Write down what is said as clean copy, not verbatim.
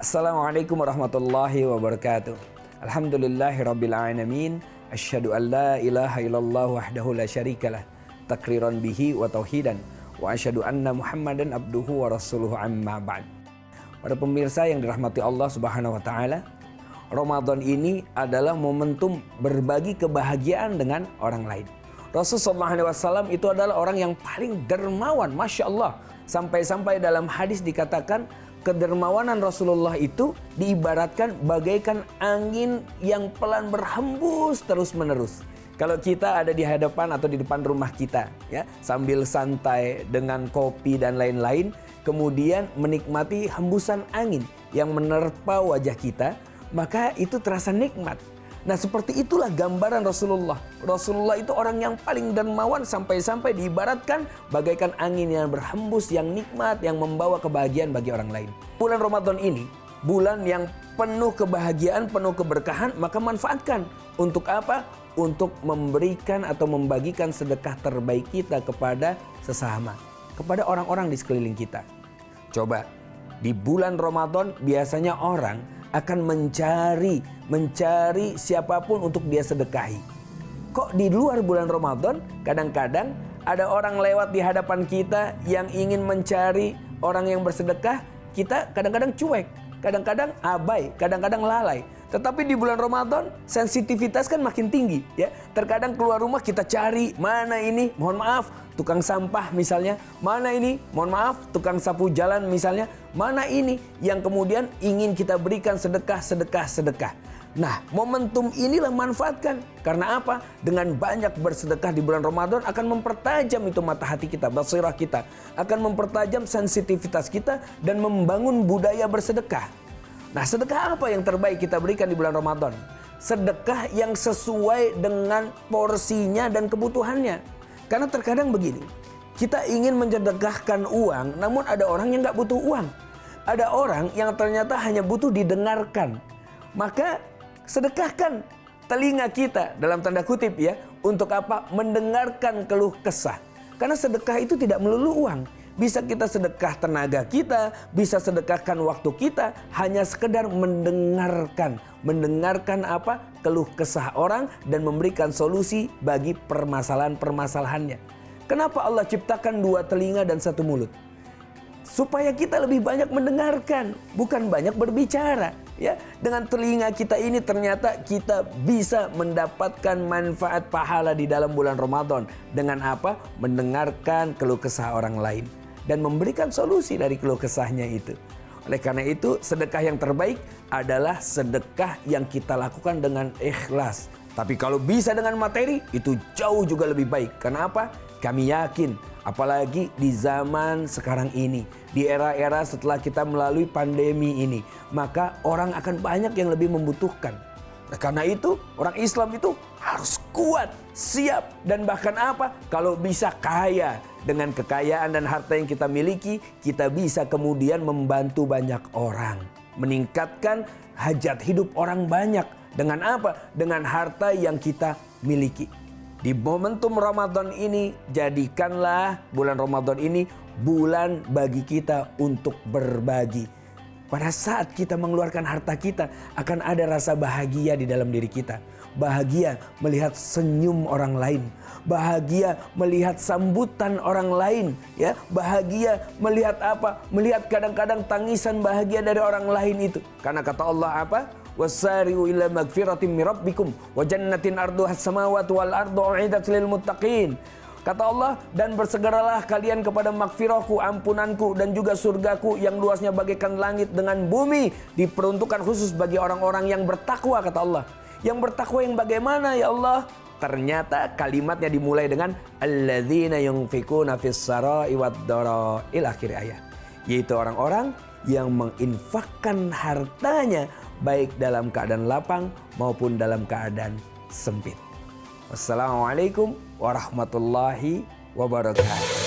Assalamualaikum warahmatullahi wabarakatuh. Alhamdulillahirabbil alamin. Asyhadu an la ilaha illallah wahdahu la syarikalah takriran bihi wa tauhidan wa asyhadu anna Muhammadan abduhu wa rasuluhu amma ba'd. Para pemirsa yang dirahmati Allah Subhanahu wa taala, Ramadan ini adalah momentum berbagi kebahagiaan dengan orang lain. Rasulullah SAW itu adalah orang yang paling dermawan, Masya Allah. Sampai-sampai dalam hadis dikatakan kedermawanan Rasulullah itu diibaratkan bagaikan angin yang pelan berhembus terus-menerus. Kalau kita ada di hadapan atau di depan rumah kita, ya, sambil santai dengan kopi dan lain-lain, kemudian menikmati hembusan angin yang menerpa wajah kita, maka itu terasa nikmat. Nah, seperti itulah gambaran Rasulullah. Rasulullah itu orang yang paling dermawan, sampai-sampai diibaratkan bagaikan angin yang berhembus, yang nikmat, yang membawa kebahagiaan bagi orang lain. Bulan Ramadan ini, bulan yang penuh kebahagiaan, penuh keberkahan, maka manfaatkan. Untuk apa? Untuk memberikan atau membagikan sedekah terbaik kita kepada sesama, kepada orang-orang di sekeliling kita. Coba, di bulan Ramadan biasanya orang akan mencari siapapun untuk dia sedekahi. Kok di luar bulan Ramadan kadang-kadang ada orang lewat di hadapan kita yang ingin mencari orang yang bersedekah, kita kadang-kadang cuek, kadang-kadang abai, kadang-kadang lalai. Tetapi di bulan Ramadan sensitivitas kan makin tinggi, ya. Terkadang keluar rumah kita cari, mana ini, mohon maaf, tukang sampah misalnya, mana ini, mohon maaf, tukang sapu jalan misalnya, mana ini yang kemudian ingin kita berikan sedekah. Nah, momentum inilah manfaatkan. Karena apa? Dengan banyak bersedekah di bulan Ramadan akan mempertajam itu mata hati kita, basirah kita, akan mempertajam sensitivitas kita dan membangun budaya bersedekah. Nah, sedekah apa yang terbaik kita berikan di bulan Ramadan? Sedekah yang sesuai dengan porsinya dan kebutuhannya. Karena terkadang begini, kita ingin mensedekahkan uang, namun ada orang yang nggak butuh uang. Ada orang yang ternyata hanya butuh didengarkan. Maka sedekahkan telinga kita, dalam tanda kutip ya, untuk apa? Mendengarkan keluh kesah. Karena sedekah itu tidak melulu uang. Bisa kita sedekah tenaga kita, bisa sedekahkan waktu kita, hanya sekedar mendengarkan. Mendengarkan apa? Keluh kesah orang dan memberikan solusi bagi permasalahan-permasalahannya. Kenapa Allah ciptakan dua telinga dan satu mulut? Supaya kita lebih banyak mendengarkan, bukan banyak berbicara. Ya, dengan telinga kita ini ternyata kita bisa mendapatkan manfaat pahala di dalam bulan Ramadan. Dengan apa? Mendengarkan keluh kesah orang lain dan memberikan solusi dari keluh kesahnya itu. Oleh karena itu, sedekah yang terbaik adalah sedekah yang kita lakukan dengan ikhlas. Tapi kalau bisa dengan materi, itu jauh juga lebih baik. Karena apa? Kami yakin, apalagi di zaman sekarang ini, di era-era setelah kita melalui pandemi ini, maka orang akan banyak yang lebih membutuhkan. Nah, karena itu, orang Islam itu harus kuat, siap, dan bahkan apa? Kalau bisa kaya. Dengan kekayaan dan harta yang kita miliki, kita bisa kemudian membantu banyak orang. Meningkatkan hajat hidup orang banyak. Dengan apa? Dengan harta yang kita miliki. Di momentum Ramadan ini, jadikanlah bulan Ramadan ini bulan bagi kita untuk berbagi. Pada saat kita mengeluarkan harta kita, akan ada rasa bahagia di dalam diri kita. Bahagia melihat senyum orang lain. Bahagia melihat sambutan orang lain. Ya, bahagia melihat apa? Melihat kadang-kadang tangisan bahagia dari orang lain itu. Karena kata Allah apa? Wasari'u ila magfiratin min rabbikum wa jannatin arduhas samawati wal ardu u'iddat lil muttaqin. Kata Allah, dan bersegeralah kalian kepada magfirahku, ampunanku, dan juga surgaku yang luasnya bagaikan langit dengan bumi, diperuntukkan khusus bagi orang-orang yang bertakwa, kata Allah. Yang bertakwa yang bagaimana ya Allah? Ternyata kalimatnya dimulai dengan alladzina yunfikuna fis sarai wad dara ila akhir ayat. Yaitu orang-orang yang menginfakkan hartanya baik dalam keadaan lapang maupun dalam keadaan sempit. Wassalamualaikum warahmatullahi wabarakatuh.